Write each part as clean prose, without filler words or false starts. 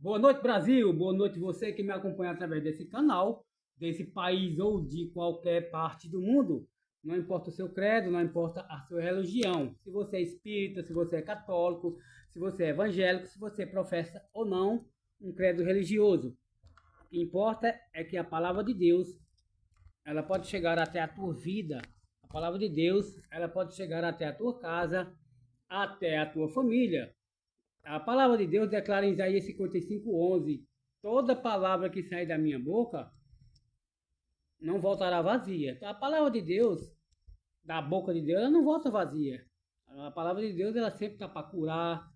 Boa noite, Brasil. Boa noite você que me acompanha através desse canal, desse país ou de qualquer parte do mundo. Não importa o seu credo, não importa a sua religião. Se você é espírita, se você é católico, se você é evangélico, se você professa ou não um credo religioso. O que importa é que a palavra de Deus, ela pode chegar até a tua vida. A palavra de Deus, ela pode chegar até a tua casa, até a tua família. A palavra de Deus declara em Isaías 55:11: toda palavra que sair da minha boca não voltará vazia. Então, a palavra de Deus, da boca de Deus, ela não volta vazia. A palavra de Deus, ela sempre está para curar,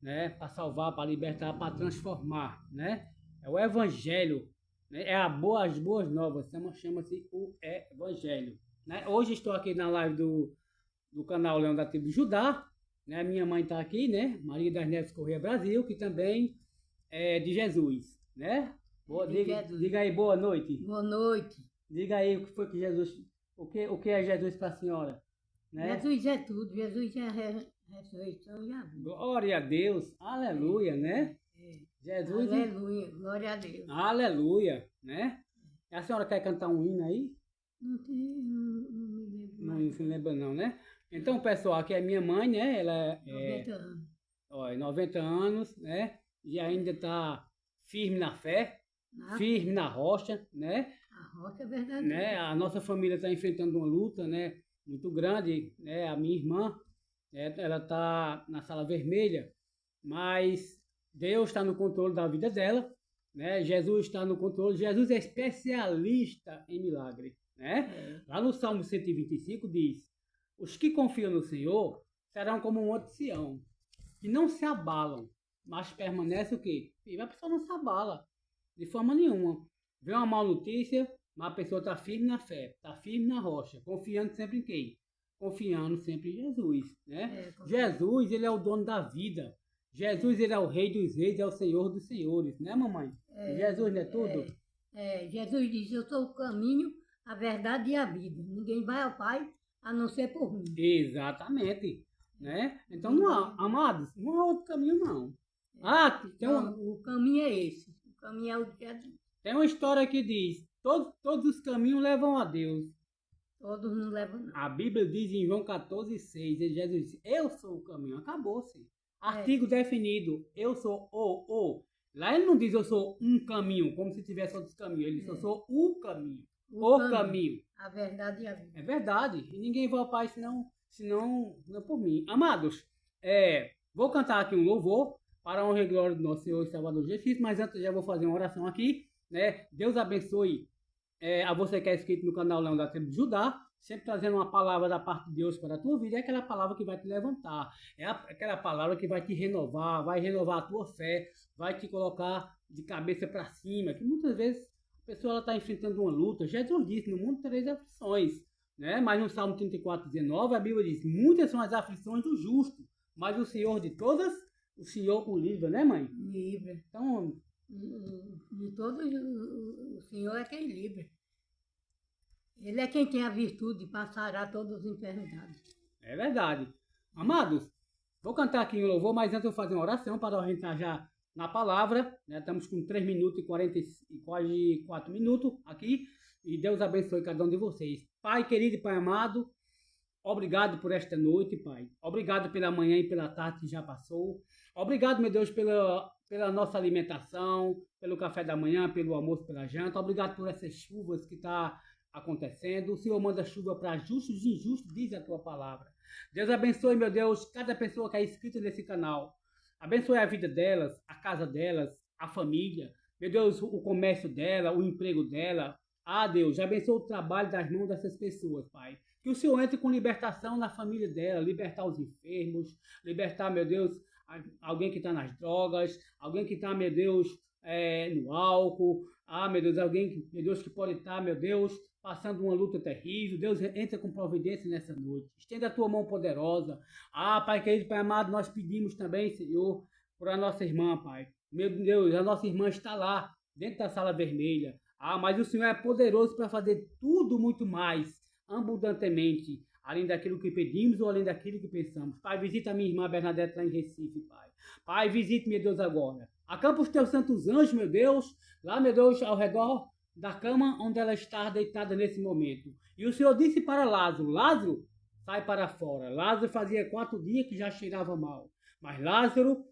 né? Para salvar, para libertar, para transformar, né? É o Evangelho, né? É as boas novas, chama-se o Evangelho, né? Hoje estou aqui na live do canal Leão da Tribo de Judá, né? Minha mãe está aqui, né? Maria das Neves Corrêa Brasil, que também é de Jesus, né? Diga aí, boa noite. Boa noite. Diga aí o que foi que Jesus, o que é Jesus para a senhora, né? Jesus é tudo, Jesus é a ressurreição e a vida. Glória a Deus, aleluia, né? Jesus, Aleluia, glória a Deus. aleluia, né? A senhora quer cantar um hino aí? Não me lembro Não mais. se lembra não, né? Então, pessoal, aqui é minha mãe, né? Ela é 90 anos. 90 anos, né? E ainda está firme na fé, Na firme na rocha, né? A rocha é verdadeira. Né? A nossa família está enfrentando uma luta, né? Muito grande, né? A minha irmã, né? Ela está na sala vermelha, mas Deus está no controle da vida dela, né? Jesus está no controle. Jesus é especialista em milagre, né? Lá no Salmo 125 diz: os que confiam no Senhor serão como um monte de Sião, que não se abalam, mas permanece o quê? E a pessoa não se abala de forma nenhuma. Vem uma má notícia, mas a pessoa está firme na fé, está firme na rocha, confiando sempre em quem? Confiando sempre em Jesus, né? Jesus, ele é o dono da vida. Jesus, ele é o rei dos reis, é o senhor dos senhores, né, mamãe? Jesus não é tudo? Jesus diz, eu sou o caminho, a verdade e a vida. Ninguém vai ao Pai a não ser por mim. Exatamente, né? Então, não há, amados, não há outro caminho, não. O caminho é esse. O caminho é o de Jesus. Tem uma história que diz: todos os caminhos levam a Deus. Todos não levam, não. A Bíblia diz em João 14:6, Jesus disse: eu sou o caminho. Acabou-se. Artigo definido: eu sou o. Lá ele não diz eu sou um caminho, como se tivesse outros caminhos. Ele diz: eu sou o caminho. O caminho. A verdade e a vida. É verdade. E ninguém vai ao Pai senão não por mim. Amados, vou cantar aqui um louvor para a honra e glória do nosso Senhor e Salvador Jesus Cristo, mas antes já vou fazer uma oração aqui, né? Deus abençoe a você que é inscrito no canal Leão da Tribo de Judá, sempre trazendo uma palavra da parte de Deus para a tua vida. É aquela palavra que vai te levantar, é aquela palavra que vai te renovar, vai renovar a tua fé, vai te colocar de cabeça para cima, que muitas vezes a pessoa está enfrentando uma luta. Jesus disse: no mundo tereis aflições, né? Mas no Salmo 34:19 a Bíblia diz: muitas são as aflições do justo, mas o Senhor de todas, o Senhor o livra, né, mãe? Livre. Então, de todos, o Senhor é quem livra. Ele é quem tem a virtude de passar todas as enfermidades. É verdade. Amados, vou cantar aqui um louvor, mas antes eu vou fazer uma oração para a gente entrar já na palavra, né? Estamos com 3 minutos e 40 e quase 4 minutos aqui. E Deus abençoe cada um de vocês. Pai querido e Pai amado, obrigado por esta noite, Pai. Obrigado pela manhã e pela tarde que já passou. Obrigado, meu Deus, pela nossa alimentação, pelo café da manhã, pelo almoço, pela janta. Obrigado por essas chuvas que estão acontecendo. O Senhor manda chuva para justos e injustos, diz a tua palavra. Deus abençoe, meu Deus, cada pessoa que é inscrita nesse canal. Abençoe a vida delas, a casa delas, a família. Meu Deus, o comércio dela, o emprego dela. Deus, abençoe o trabalho das mãos dessas pessoas, Pai. Que o Senhor entre com libertação na família dela, libertar os enfermos, libertar, meu Deus, alguém que está nas drogas, alguém que está, meu Deus, no álcool. Meu Deus, alguém, meu Deus, que pode estar, meu Deus, passando uma luta terrível. Deus, entra com providência nessa noite. Estenda a tua mão poderosa. Pai querido, Pai amado, nós pedimos também, Senhor, por a nossa irmã, Pai. Meu Deus, a nossa irmã está lá, dentro da sala vermelha. Mas o Senhor é poderoso para fazer tudo muito mais, abundantemente, além daquilo que pedimos ou além daquilo que pensamos. Pai, visita a minha irmã Bernadette lá em Recife, Pai. Pai, visite, meu Deus, agora. Acampa os teus santos anjos, meu Deus, lá, meu Deus, ao redor da cama onde ela está deitada nesse momento. E o Senhor disse para Lázaro, Lázaro, sai para fora. Lázaro fazia 4 dias que já cheirava mal. Mas Lázaro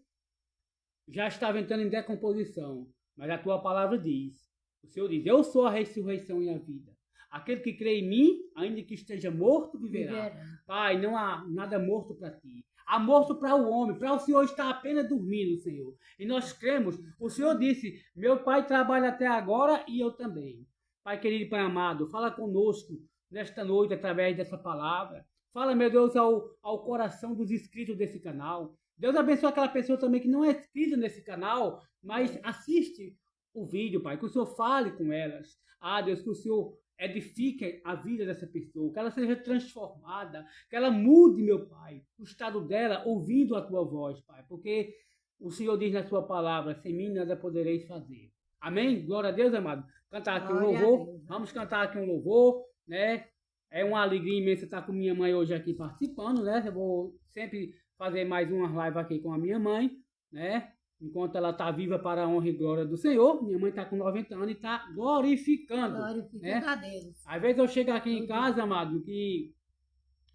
já estava entrando em decomposição. Mas a tua palavra diz, o Senhor diz, eu sou a ressurreição e a vida. Aquele que crê em mim, ainda que esteja morto, viverá. Pai, não há nada morto para ti. Há morto para o homem, para o Senhor estar apenas dormindo, Senhor. E nós cremos, o Senhor disse, meu Pai trabalha até agora e eu também. Pai querido e Pai amado, fala conosco nesta noite através dessa palavra. Fala, meu Deus, ao coração dos inscritos desse canal. Deus abençoe aquela pessoa também que não é inscrita nesse canal, mas assiste o vídeo, Pai. Que o Senhor fale com elas. Ah, Deus, que o Senhor edifique a vida dessa pessoa, que ela seja transformada, que ela mude, meu Pai, o estado dela, ouvindo a Tua voz, Pai. Porque o Senhor diz na Sua palavra, sem mim nada podereis fazer. Amém? Glória a Deus, amado. Cantar aqui um louvor. Vamos cantar aqui um louvor, né? É uma alegria imensa estar com minha mãe hoje aqui participando, né? Eu vou sempre fazer mais uma live aqui com a minha mãe, né? Enquanto ela está viva para a honra e glória do Senhor. Minha mãe está com 90 anos e está glorificando. Glorificando a Deus. Às vezes eu chego aqui em casa, amado, que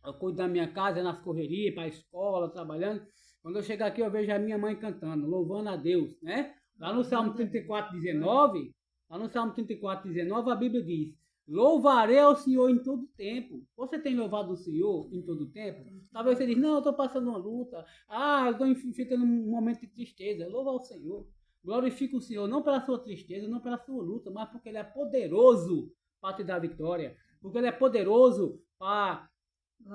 eu cuido da minha casa nas correrias, para a escola, trabalhando. Quando eu chego aqui, eu vejo a minha mãe cantando, louvando a Deus, né? Lá no Salmo 34:19, a Bíblia diz, louvarei ao Senhor em todo tempo. Você tem louvado o Senhor em todo tempo? Talvez você diz, não, eu estou passando uma luta. Ah, eu estou enfrentando um momento de tristeza. Louva ao Senhor. Glorifica o Senhor, não pela sua tristeza, não pela sua luta, mas porque Ele é poderoso para te dar vitória. Porque Ele é poderoso para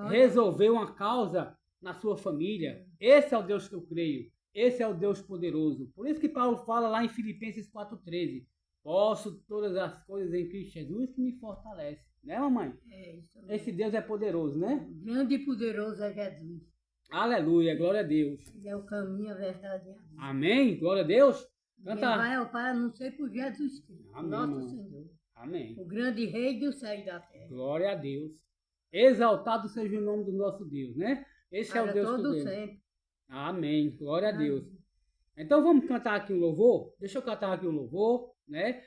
resolver uma causa na sua família. Esse é o Deus que eu creio. Esse é o Deus poderoso. Por isso que Paulo fala lá em Filipenses 4:13. Posso todas as coisas em Cristo Jesus que me fortalece. Né, mamãe? É isso mesmo. Esse Deus é poderoso, né? Grande e poderoso é Jesus. Aleluia, glória a Deus. Ele é o caminho, a verdade e a vida. Amém, glória a Deus. Canta. Ele vai ao Pai a não ser por Jesus Cristo, amém, nosso mamãe. Senhor. Amém. O grande Rei do céu e da terra. Glória a Deus. Exaltado seja o nome do nosso Deus, né? Esse é o Deus todo que sempre. Amém, glória a Deus. Então vamos cantar aqui um louvor? Deixa eu cantar aqui um louvor, né?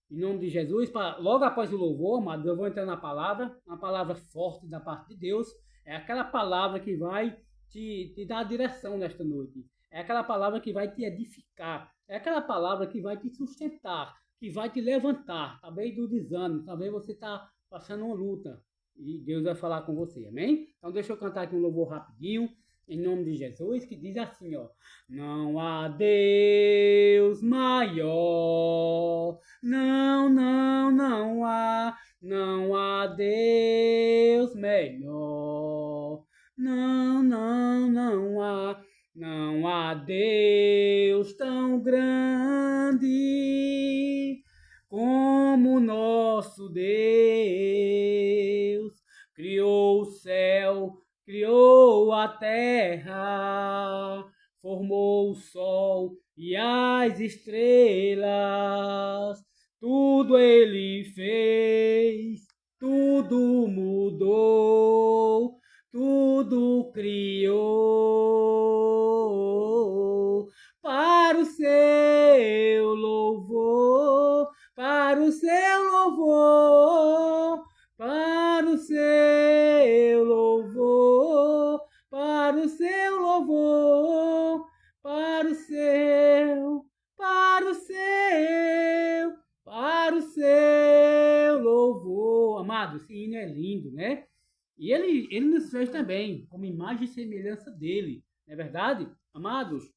Em nome de Jesus, logo após o louvor, amados, eu vou entrar na palavra, uma palavra forte da parte de Deus. É aquela palavra que vai te dar a direção nesta noite. É aquela palavra que vai te edificar. É aquela palavra que vai te sustentar, que vai te levantar. Talvez do desânimo, talvez você está passando uma luta e Deus vai falar com você, amém? Então deixa eu cantar aqui um louvor rapidinho. Em nome de Jesus, que diz assim, ó. Não há Deus maior, não há Deus melhor, não há Deus tão grande como nosso Deus. Criou o céu, criou a terra, formou o sol e as estrelas. Tudo Ele fez, tudo mudou, tudo criou para o seu louvor, para o seu louvor, para o seu louvor, para o seu louvor, para o seu, para o seu, para o seu louvor. Amado, esse hino é lindo, né? E ele nos fez também, como imagem e semelhança dele, não é verdade? Amados,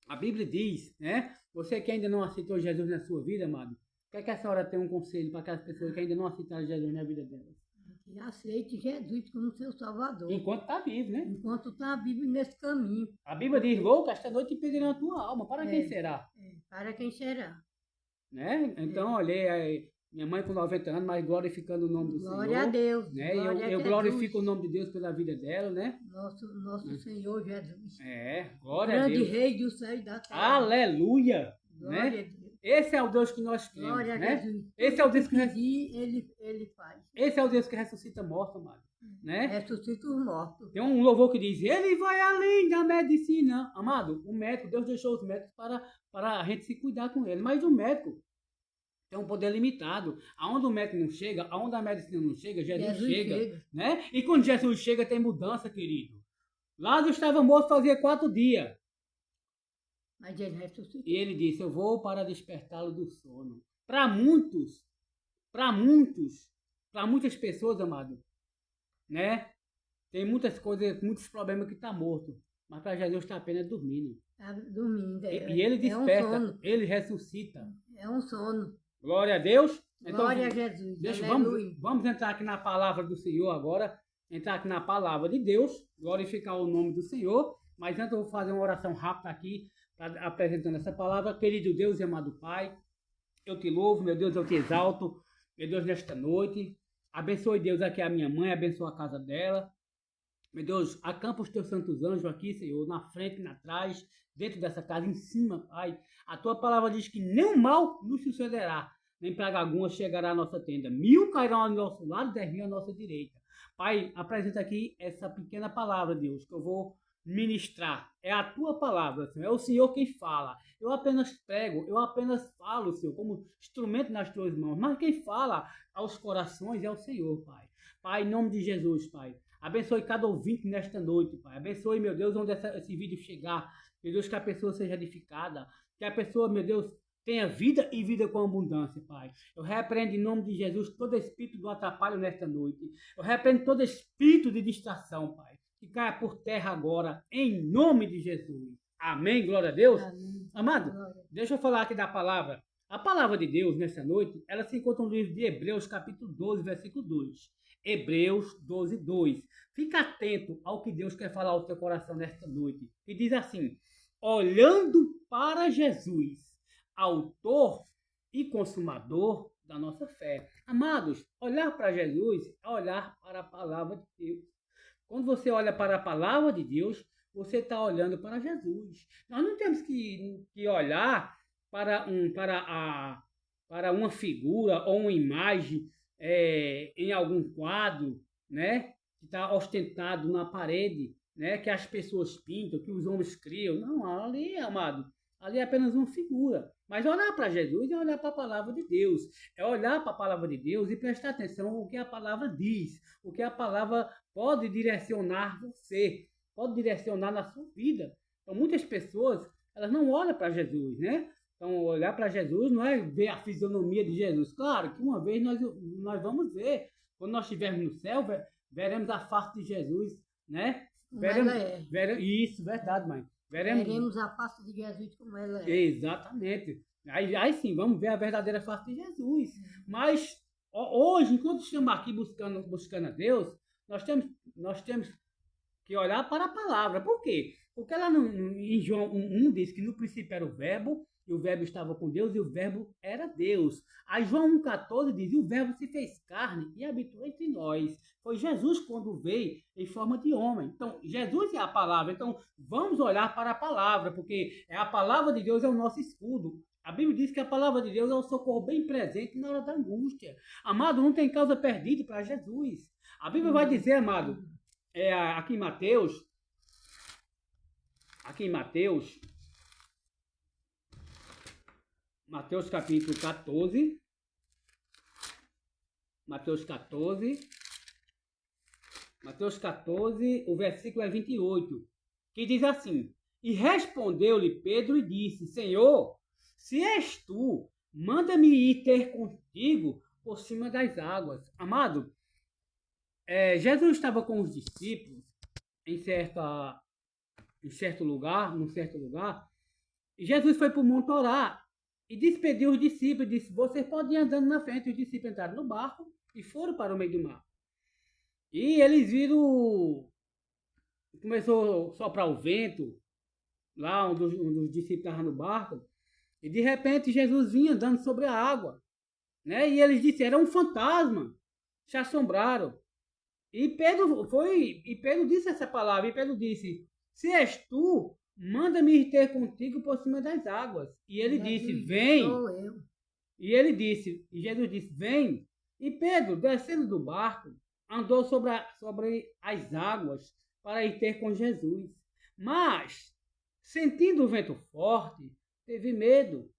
a Bíblia diz, né? Você que ainda não aceitou Jesus na sua vida, amado, quer que a senhora tenha um conselho para aquelas pessoas que ainda não aceitaram Jesus na vida delas? Que aceite Jesus como seu Salvador. Enquanto está vivo, né? Enquanto está vivo nesse caminho. A Bíblia diz, louco, esta noite impedirão a tua alma. Para quem será? Para quem será? Né? Então, olhei minha mãe com 90 anos, mas glorificando o nome do Senhor. Glória a Deus. Né? Eu glorifico o nome de Deus pela vida dela, né? Nosso Senhor Jesus. Glória a Deus. Grande Rei do céu e da terra. Aleluia. Glória né? a Deus. Esse é o Deus que nós temos, Glória a né? Jesus. Esse é o Deus que Ele faz. Esse é o Deus que ressuscita morto, amado, né? Ressuscita os mortos. Tem um louvor que diz: Ele vai além da medicina, amado. O médico, Deus deixou os médicos para a gente se cuidar com ele, mas o médico tem um poder limitado. Aonde o médico não chega, aonde a medicina não chega, Jesus chega, né? E quando Jesus chega, tem mudança, querido. Lázaro estava morto fazia 4 dias. Mas ele ressuscitou. E ele disse: eu vou para despertá-lo do sono. Para muitas pessoas, amado, né? Tem muitas coisas, muitos problemas que está morto. Mas para Jesus está apenas dormindo. Está dormindo. E ele desperta, ele ressuscita. É um sono. Glória a Deus. Então, Glória a Jesus. Vamos entrar aqui na palavra do Senhor agora. Entrar aqui na palavra de Deus. Glorificar o nome do Senhor. Mas antes eu vou fazer uma oração rápida aqui, apresentando essa palavra. Querido Deus e amado Pai, eu te louvo, meu Deus, eu te exalto. Meu Deus, nesta noite. Abençoe, Deus, aqui a minha mãe, abençoe a casa dela. Meu Deus, acampa os teus santos anjos aqui, Senhor, na frente, na trás, dentro dessa casa, em cima, Pai. A tua palavra diz que nenhum mal nos sucederá, nem praga alguma chegará à nossa tenda. 1000 cairão ao nosso lado, 10.000 à nossa direita. Pai, apresenta aqui essa pequena palavra, Deus, que eu vou ministrar. É a tua palavra, Senhor. É o Senhor quem fala. Eu apenas prego, eu apenas falo, Senhor, como instrumento nas tuas mãos. Mas quem fala aos corações é o Senhor, Pai. Pai, em nome de Jesus, Pai. Abençoe cada ouvinte nesta noite, Pai. Abençoe, meu Deus, onde esse vídeo chegar. Meu Deus, que a pessoa seja edificada. Que a pessoa, meu Deus, tenha vida e vida com abundância, Pai. Eu repreendo em nome de Jesus todo espírito do atrapalho nesta noite. Eu repreendo todo espírito de distração, Pai. Que caia por terra agora, em nome de Jesus. Amém, glória a Deus. Amém. Amado, Glória. deixa eu falar aqui da palavra. A palavra de Deus nessa noite, ela se encontra no livro de Hebreus, capítulo 12, versículo 2. Hebreus 12, 2. Fica atento ao que Deus quer falar ao teu coração nesta noite. E diz assim: olhando para Jesus, autor e consumador da nossa fé. Amados, olhar para Jesus é olhar para a palavra de Deus. Quando você olha para a palavra de Deus, você está olhando para Jesus. Nós não temos que olhar para uma figura ou uma imagem em algum quadro, né, que está ostentado na parede, né, que as pessoas pintam, que os homens criam. Não, ali, amado, ali é apenas uma figura. Mas olhar para Jesus é olhar para a palavra de Deus. É olhar para a palavra de Deus e prestar atenção no que a palavra diz. O que a palavra pode direcionar você. Pode direcionar na sua vida. Então, muitas pessoas, elas não olham para Jesus, né? Então, olhar para Jesus não é ver a fisionomia de Jesus. Claro que uma vez nós vamos ver. Quando nós estivermos no céu, veremos a face de Jesus, né? Isso, verdade, mãe. Veremos a face de Jesus como ela é. Exatamente. Aí sim, vamos ver a verdadeira face de Jesus. Mas hoje, enquanto estamos aqui buscando a Deus, nós temos que olhar para a palavra. Por quê? Porque lá em João 1 diz que no princípio era o verbo, e o verbo estava com Deus, e o verbo era Deus. Aí João 1,14 diz: e o verbo se fez carne e habitou entre nós. Foi Jesus quando veio em forma de homem. Então, Jesus é a palavra. Então, vamos olhar para a palavra, porque a palavra de Deus é o nosso escudo. A Bíblia diz que a palavra de Deus é o socorro bem presente na hora da angústia. Amado, não tem causa perdida para Jesus. A Bíblia vai dizer, amado, aqui em Mateus, capítulo 14, Mateus 14, o versículo é 28, que diz assim: e respondeu-lhe Pedro e disse: Senhor, se és tu, manda-me ir ter contigo por cima das águas. Amado, Jesus estava com os discípulos num certo lugar, e Jesus foi para o monte orar e despediu os discípulos e disse: vocês podem ir andando na frente. Os discípulos entraram no barco e foram para o meio do mar. E eles viram, começou a soprar o vento, lá onde os discípulos estavam no barco, e de repente Jesus vinha andando sobre a água, né? E eles disseram: era um fantasma, se assombraram. E Pedro disse essa palavra, e Pedro disse: se és tu, manda-me ir ter contigo por cima das águas. E ele disse, vem. Sou eu. E Jesus disse, vem. E Pedro, descendo do barco, andou sobre as águas para ir ter com Jesus. Mas, sentindo o vento forte, teve medo.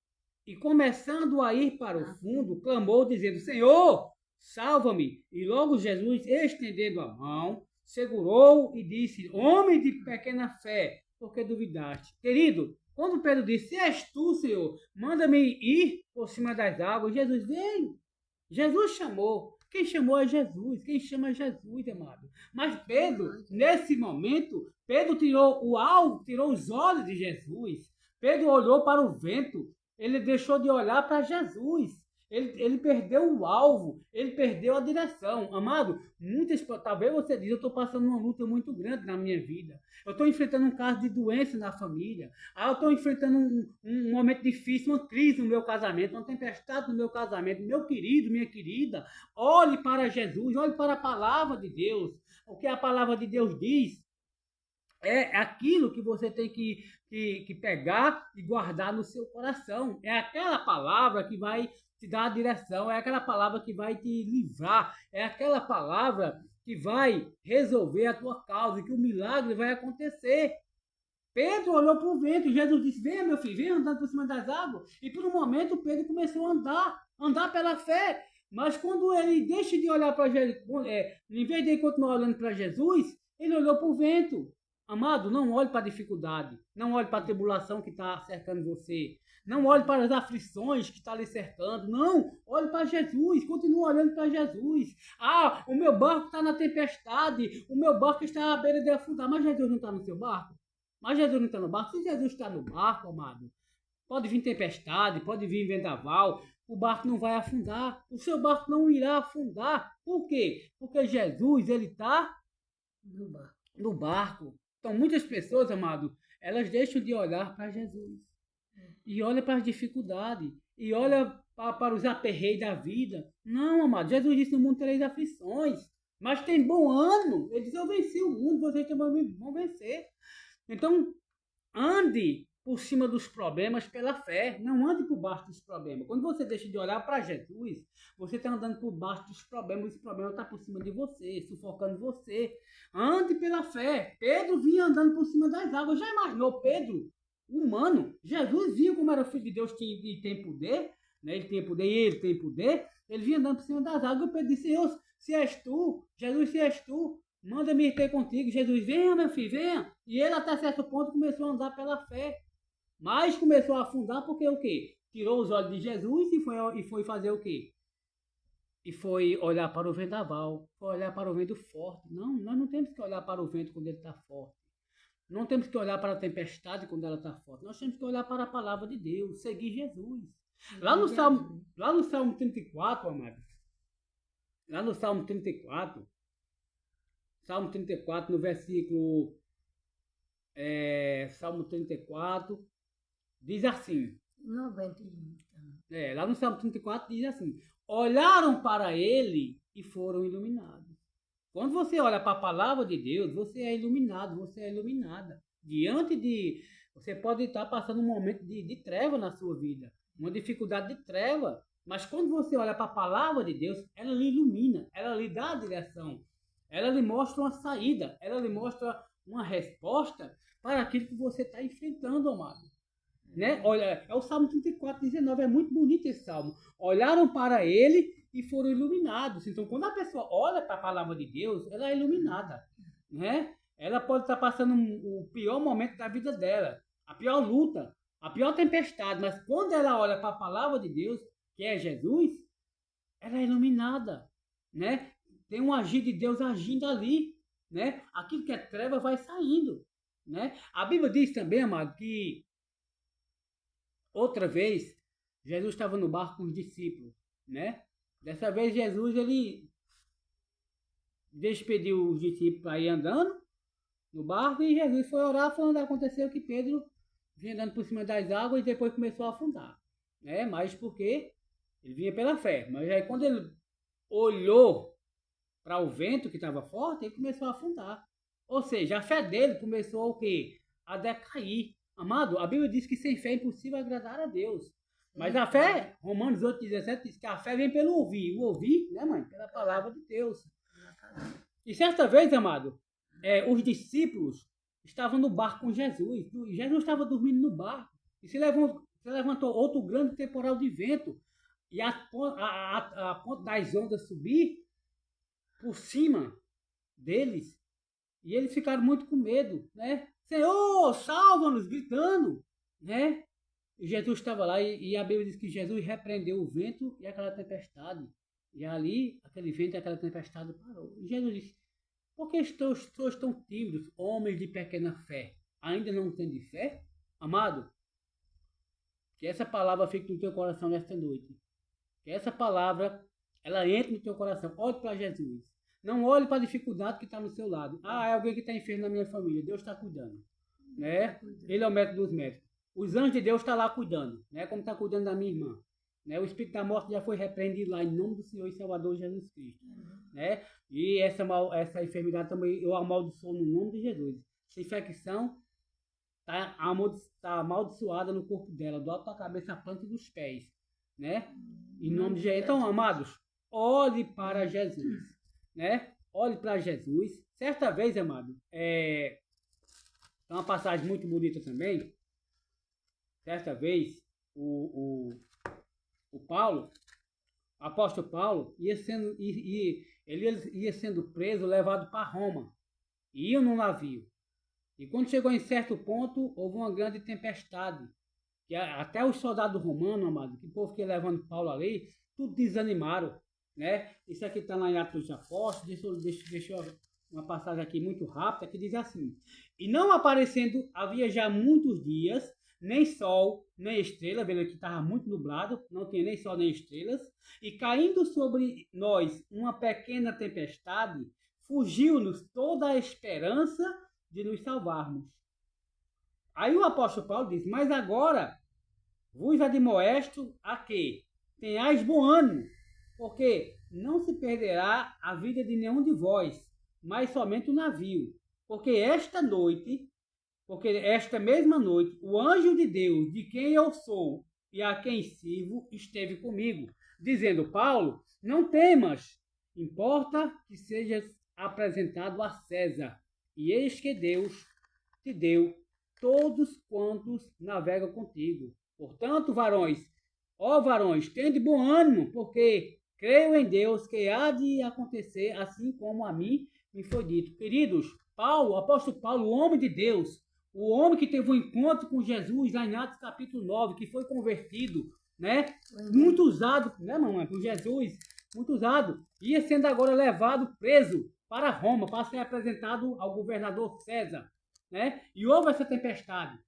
E começando a ir para o fundo, clamou, dizendo, Senhor, salva-me. E logo Jesus, estendendo a mão, segurou e disse, homem de pequena fé, por que duvidaste? Querido, quando Pedro disse, se és tu, Senhor, manda-me ir por cima das águas, Jesus veio. Jesus chamou. Quem chamou é Jesus. Quem chama é Jesus, amado. Mas Pedro, nesse momento, Pedro tirou os olhos de Jesus. Pedro olhou para o vento. Ele deixou de olhar para Jesus. Ele perdeu o alvo, ele perdeu a direção. Amado, talvez você diga, eu estou passando uma luta muito grande na minha vida. Eu estou enfrentando um caso de doença na família. Eu estou enfrentando um momento difícil, uma crise no meu casamento, uma tempestade no meu casamento. Meu querido, minha querida, olhe para Jesus, olhe para a palavra de Deus. O que a palavra de Deus diz é aquilo que você tem que pegar e guardar no seu coração. É aquela palavra que vai te dar a direção, é aquela palavra que vai te livrar, é aquela palavra que vai resolver a tua causa, que o milagre vai acontecer. Pedro olhou para o vento, Jesus disse, venha meu filho, venha andando por cima das águas. E por um momento Pedro começou a andar pela fé. Mas quando ele deixa de olhar para Jesus, em vez de ele continuar olhando para Jesus, ele olhou para o vento. Amado, não olhe para a dificuldade, não olhe para a tribulação que está cercando você, não olhe para as aflições que estão lhe cercando, não, olhe para Jesus, continue olhando para Jesus. Ah, o meu barco está na tempestade, o meu barco está à beira de afundar, mas Jesus não está no seu barco? Mas Jesus não está no barco? Se Jesus está no barco, amado, pode vir tempestade, pode vir vendaval, o barco não vai afundar, o seu barco não irá afundar. Por quê? Porque Jesus, ele está no barco. Então, muitas pessoas, amado, elas deixam de olhar para Jesus. E olham para as dificuldades. E olham para os aperreios da vida. Não, amado, Jesus disse, no mundo tereis aflições. Mas tem bom ânimo. Ele diz, eu venci o mundo, vocês também vão vencer. Então, ande por cima dos problemas pela fé. Não ande por baixo dos problemas. Quando você deixa de olhar para Jesus, você está andando por baixo dos problemas. Esse problema está por cima de você, sufocando você. Ande pela fé. Pedro vinha andando por cima das águas. Já imaginou Pedro, humano? Jesus viu como era o Filho de Deus e tem poder. Né? Ele tinha poder e ele tem poder. Ele vinha andando por cima das águas. E Pedro disse, Senhor, se és tu, Jesus, se és tu, manda-me ir ter contigo. Jesus, venha, meu filho, venha. E ele até certo ponto começou a andar pela fé. Mas começou a afundar porque o quê? Tirou os olhos de Jesus e foi fazer o quê? E foi olhar para o vendaval, foi olhar para o vento forte. Não, nós não temos que olhar para o vento quando ele está forte. Não temos que olhar para a tempestade quando ela está forte. Nós temos que olhar para a palavra de Deus, seguir Jesus. Lá no Salmo 34, amado, lá no Salmo 34, no versículo Salmo 34, diz assim. 91. Lá no Salmo 34 diz assim, olharam para ele e foram iluminados. Quando você olha para a palavra de Deus, você é iluminado, você é iluminada. Você pode estar passando um momento de treva na sua vida, uma dificuldade de treva, mas quando você olha para a palavra de Deus, ela lhe ilumina, ela lhe dá a direção, ela lhe mostra uma saída, ela lhe mostra uma resposta para aquilo que você está enfrentando, amado. Né? Olha, é o Salmo 34, 19, é muito bonito esse salmo. Olharam para ele e foram iluminados. Então, quando a pessoa olha para a palavra de Deus, ela é iluminada. Né? Ela pode estar passando o pior momento da vida dela, a pior luta, a pior tempestade, mas quando ela olha para a palavra de Deus, que é Jesus, ela é iluminada. Né? Tem um agir de Deus agindo ali. Né? Aquilo que é treva vai saindo. Né? A Bíblia diz também, amado, que outra vez, Jesus estava no barco com os discípulos, né? Dessa vez, Jesus, ele despediu os discípulos para ir andando no barco e Jesus foi orar, falando que aconteceu que Pedro vinha andando por cima das águas e depois começou a afundar, né? Mas porque ele vinha pela fé. Mas aí quando ele olhou para o vento que estava forte, ele começou a afundar. Ou seja, a fé dele começou o quê? a decair. Amado, a Bíblia diz que sem fé é impossível agradar a Deus. Mas a fé, Romanos 8,17 diz que a fé vem pelo ouvir. O ouvir, né, mãe? Pela palavra de Deus. E certa vez, amado, os discípulos estavam no barco com Jesus. Jesus estava dormindo no barco. E se levantou outro grande temporal de vento. E a ponta das ondas subir por cima deles. E eles ficaram muito com medo, né? Senhor, salva-nos, gritando, né? E Jesus estava lá e a Bíblia diz que Jesus repreendeu o vento e aquela tempestade. E ali, aquele vento e aquela tempestade parou. E Jesus disse, por que estou tão tímidos, homens de pequena fé? Ainda não têm de fé? Amado, que essa palavra fique no teu coração nesta noite. Que essa palavra, ela entre no teu coração. Olhe para Jesus. Não olhe para a dificuldade que está no seu lado. Ah, é alguém que está enfermo na minha família. Deus está cuidando. Né? Ele é o médico dos médicos. Os anjos de Deus estão lá cuidando. Né? Como está cuidando da minha irmã. Né? O espírito da morte já foi repreendido lá em nome do Senhor e Salvador Jesus Cristo. Né? E essa enfermidade também eu amaldiçoo no nome de Jesus. Essa infecção está amaldiçoada no corpo dela, do alto da cabeça à planta dos pés. Né? Em nome de Jesus. Então, amados, olhe para Jesus. Né? Olhe para Jesus. Certa vez, amado, é uma passagem muito bonita também. Certa vez, o Paulo, o apóstolo Paulo, ele ia sendo preso, levado para Roma. Ia no navio. E quando chegou em certo ponto, houve uma grande tempestade. Que até os soldados romanos, amado, que o povo que ia levando Paulo ali, tudo desanimaram. Né? Isso aqui está lá em Atos dos Apóstolos. Deixa eu uma passagem aqui muito rápida que diz assim: e não aparecendo havia já muitos dias, nem sol, nem estrela, vendo que estava muito nublado, não tinha nem sol nem estrelas, e caindo sobre nós uma pequena tempestade, fugiu-nos toda a esperança de nos salvarmos. Aí o apóstolo Paulo diz: mas agora vos admoesto a que tenhais bom ânimo, porque não se perderá a vida de nenhum de vós, mas somente o navio. Porque esta mesma noite, o anjo de Deus, de quem eu sou e a quem sirvo, esteve comigo, dizendo: Paulo, não temas, importa que sejas apresentado a César. E eis que Deus te deu todos quantos navegam contigo. Portanto, varões, tende bom ânimo, porque creio em Deus que há de acontecer assim como a mim me foi dito. Queridos, Paulo, o apóstolo Paulo, o homem de Deus, o homem que teve um encontro com Jesus lá em Atos capítulo 9, que foi convertido, né? Muito usado, né, mamãe, por Jesus, muito usado, ia sendo agora levado preso para Roma, para ser apresentado ao governador César, né? E houve essa tempestade.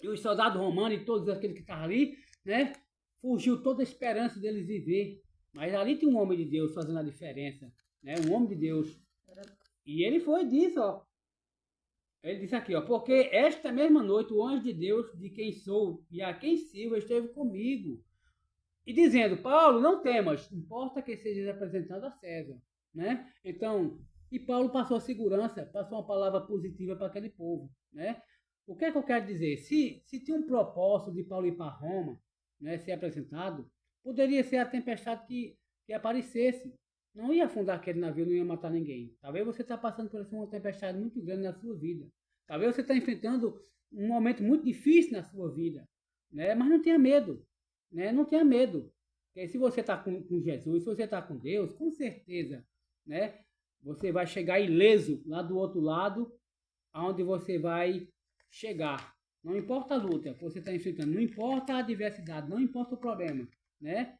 E os soldados romanos e todos aqueles que estavam ali, né? Fugiu toda a esperança deles viver. Mas ali tem um homem de Deus fazendo a diferença, né? Um homem de Deus. E ele foi disso, ó. Ele disse aqui, ó: porque esta mesma noite o anjo de Deus, de quem sou e a quem sirvo, esteve comigo. E dizendo: Paulo, não temas, importa que sejas apresentado a César, né? Então, e Paulo passou a segurança, passou uma palavra positiva para aquele povo, né? O que é que eu quero dizer? Se tinha um propósito de Paulo ir para Roma, né, ser apresentado, poderia ser a tempestade que aparecesse. Não ia afundar aquele navio, não ia matar ninguém. Talvez você está passando por uma tempestade muito grande na sua vida. Talvez você está enfrentando um momento muito difícil na sua vida, né? Mas não tenha medo, né? Não tenha medo. Porque se você está com Jesus, se você está com Deus, com certeza, né? Você vai chegar ileso lá do outro lado, aonde você vai chegar. Não importa a luta que você está enfrentando, não importa a adversidade, não importa o problema, né?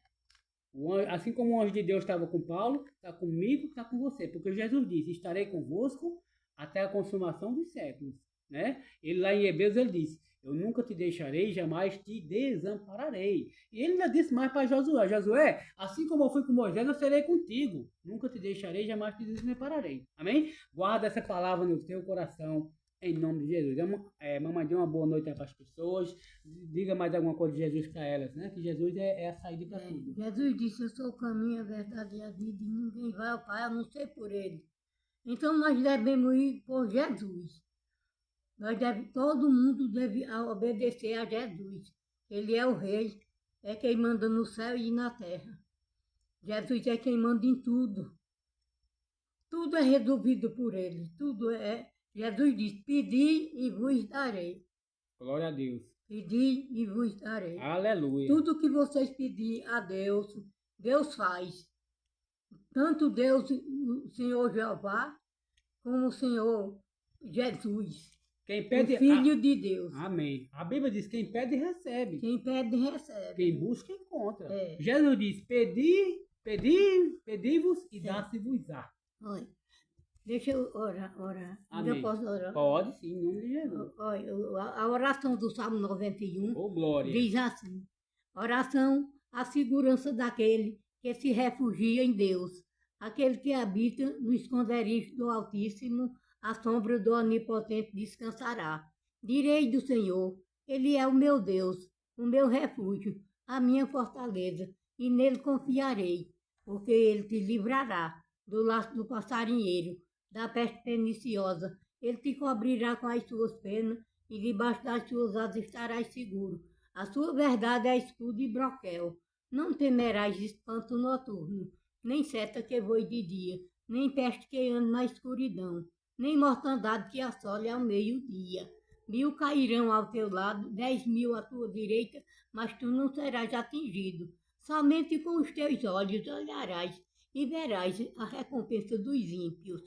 Assim como o anjo de Deus estava com Paulo, está comigo, está com você. Porque Jesus disse: estarei convosco até a consumação dos séculos, né? Ele lá em Hebreus ele disse: eu nunca te deixarei, jamais te desampararei. E ele ainda disse mais para Josué: Josué, assim como eu fui com Moisés, eu serei contigo. Nunca te deixarei, jamais te desampararei. Amém? Guarda essa palavra no teu coração, em nome de Jesus. Mamãe, dê uma boa noite para as pessoas. Diga mais alguma coisa de Jesus para elas, né? Que Jesus é a saída para tudo. Jesus disse: eu sou o caminho, a verdade e a vida, e ninguém vai ao Pai a não ser por Ele. Então nós devemos ir por Jesus. Todo mundo deve obedecer a Jesus. Ele é o rei, é quem manda no céu e na terra. Jesus é quem manda em tudo. Tudo é resolvido por ele. Tudo é. Jesus diz: pedi e vos darei. Glória a Deus. Pedi e vos darei. Aleluia. Tudo que vocês pedirem a Deus, Deus faz. Tanto Deus, o Senhor Jeová, como o Senhor Jesus. Quem pede, o Filho de Deus. Amém. A Bíblia diz: quem pede, recebe. Quem pede, recebe. Quem busca, encontra. É. Jesus diz: pedi-vos e dá-se-vos-á. Olha, deixa eu orar. Amém. Eu posso orar? Pode sim, em nome de Jesus. Olha, a oração do Salmo 91 Glória. diz assim: oração à segurança daquele que se refugia em Deus, aquele que habita no esconderijo do Altíssimo, à sombra do Onipotente descansará. Direi do Senhor: Ele é o meu Deus, o meu refúgio, a minha fortaleza, e nele confiarei, porque ele te livrará do laço do passarinheiro, da peste perniciosa. Ele te cobrirá com as suas penas, e debaixo das suas asas estarás seguro. A sua verdade é escudo e broquel. Não temerás espanto noturno, nem seta que voe de dia, nem peste que ande na escuridão, nem mortandade que assole ao meio-dia. 1000 cairão ao teu lado, 10.000 à tua direita, mas tu não serás atingido. Somente com os teus olhos olharás e verás a recompensa dos ímpios.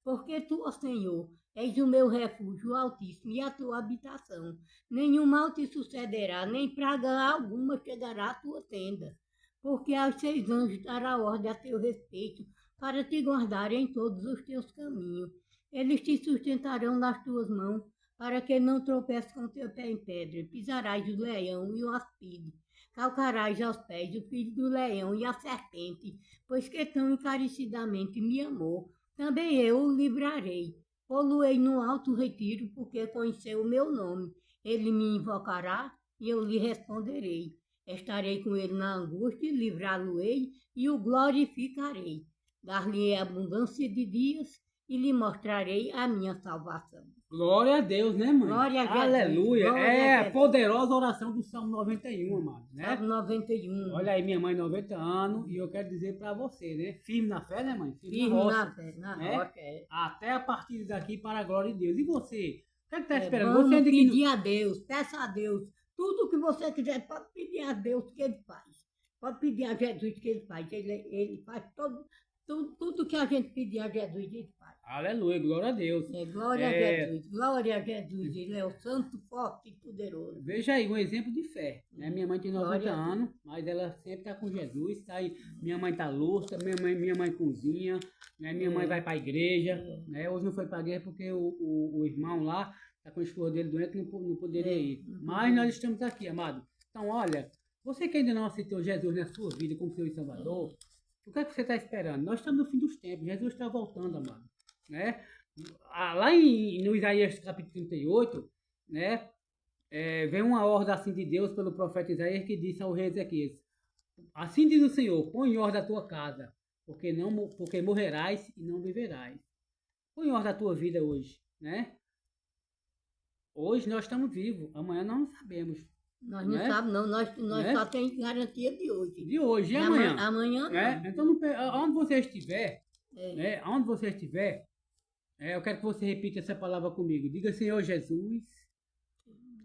Porque tu, ó Senhor, és o meu refúgio, o Altíssimo, e a tua habitação. Nenhum mal te sucederá, nem praga alguma chegará à tua tenda. Porque aos 6 anjos dará ordem a teu respeito, para te guardarem em todos os teus caminhos. Eles te sustentarão nas tuas mãos, para que não tropeces com teu pé em pedra. Pisarás o leão e o aspide. Calcarás aos pés o filho do leão e a serpente, pois que tão encarecidamente me amou. Também eu o livrarei. Pô-lo-ei no alto retiro, porque conheceu o meu nome. Ele me invocará e eu lhe responderei. Estarei com ele na angústia, livrá-lo-ei e o glorificarei. Dar-lhe abundância de dias e lhe mostrarei a minha salvação. Glória a Deus, né, mãe? Glória a Jesus. Aleluia. Glória é a a Jesus. poderosa oração do Salmo 91, amado, né? Salmo 91. Olha aí, minha mãe, 90 anos, e eu quero dizer pra você, né? Firme na fé, né, mãe? Firme rocha, na fé, na né? rocha. É. Até a partir daqui para a glória de Deus. E você? O que é que tá esperando? Vamos Você ainda que pedir a Deus, peça a Deus. Tudo que você quiser, pode pedir a Deus que Ele faz. Pode pedir a Jesus que Ele faz. Ele faz tudo que a gente pedir a Jesus, Ele faz. Aleluia, glória a Deus. Glória a Jesus, glória a Jesus. Ele é o santo, forte e poderoso. Veja aí, um exemplo de fé. Né? Minha mãe tem 90 Glória a anos, mas ela sempre está com Jesus. Tá aí. Minha mãe está louça, minha mãe cozinha, né? Minha mãe vai para a igreja. Né? Hoje não foi para a igreja porque o irmão lá está com a esposa dele doente, não poderia ir. Mas nós estamos aqui, amado. Então, olha, você que ainda não aceitou Jesus na sua vida como seu Salvador, o que é que você está esperando? Nós estamos no fim dos tempos, Jesus está voltando, amado. Né? Lá no Isaías capítulo 38, né? Vem uma ordem assim de Deus pelo profeta Isaías que disse ao rei Ezequias: assim diz o Senhor, põe em ordem a tua casa, porque morrerás e não viverás. Põe em ordem a tua vida hoje, né? Hoje nós estamos vivos, amanhã nós não sabemos. Nós não sabemos, não. Nós só temos garantia de hoje. De hoje e amanhã. Amanhã não. Então, onde você estiver, né? Onde você estiver, eu quero que você repita essa palavra comigo. Diga: Senhor Jesus,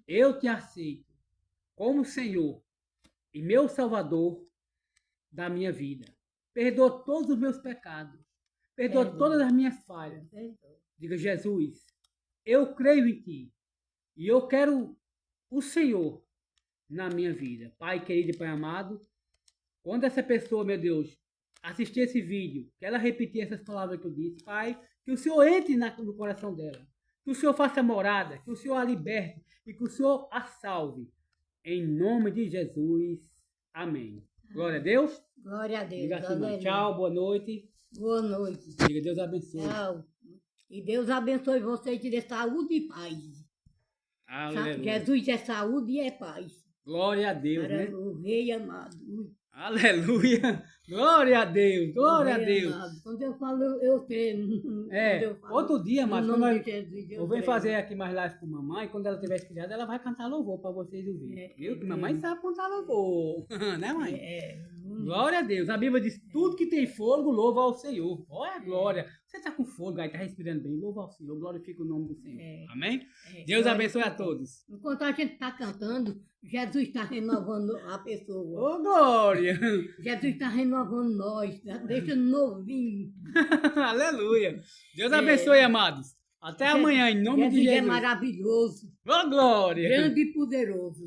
eu te aceito como Senhor e meu Salvador da minha vida. Perdoa todos os meus pecados. Perdoa todas as minhas falhas. Diga: Jesus, eu creio em ti e eu quero o Senhor na minha vida. Pai querido e Pai amado, quando essa pessoa, meu Deus, assistir esse vídeo, que ela repetir essas palavras que eu disse, Pai, que o Senhor entre no coração dela, que o Senhor faça morada, que o Senhor a liberte e que o Senhor a salve. Em nome de Jesus. Amém. Glória a Deus. Glória a Deus. Diga assim, tchau, boa noite. Boa noite. Diga: Deus abençoe. Tchau. E Deus abençoe vocês e te dê saúde e paz. Aleluia. Jesus é saúde e é paz. Glória a Deus, Para né? o Rei amado. Aleluia. Glória a Deus. Glória a Deus. Amado. Quando eu falo, eu creio. Quando eu falo, Outro dia, no mas nome quando de Jesus, eu venho creio. fazer aqui mais live com mamãe, quando ela tiver criada, ela vai cantar louvor para vocês ouvirem. Viu? Que mamãe sabe cantar louvor. Né, mãe? Glória a Deus. A Bíblia diz, tudo que tem fôlego, louva ao Senhor. Olha a glória. Você está com fôlego aí, está respirando bem, louva ao Senhor, glorifica o nome do Senhor. Amém? Deus abençoe a todos. Enquanto a gente está cantando, Jesus está renovando a pessoa. Ô, glória. Jesus está renovando nós, deixa novinho. Aleluia. Deus abençoe, amados. Até amanhã, em nome de Jesus é Jesus. maravilhoso, Ô, glória. grande e poderoso.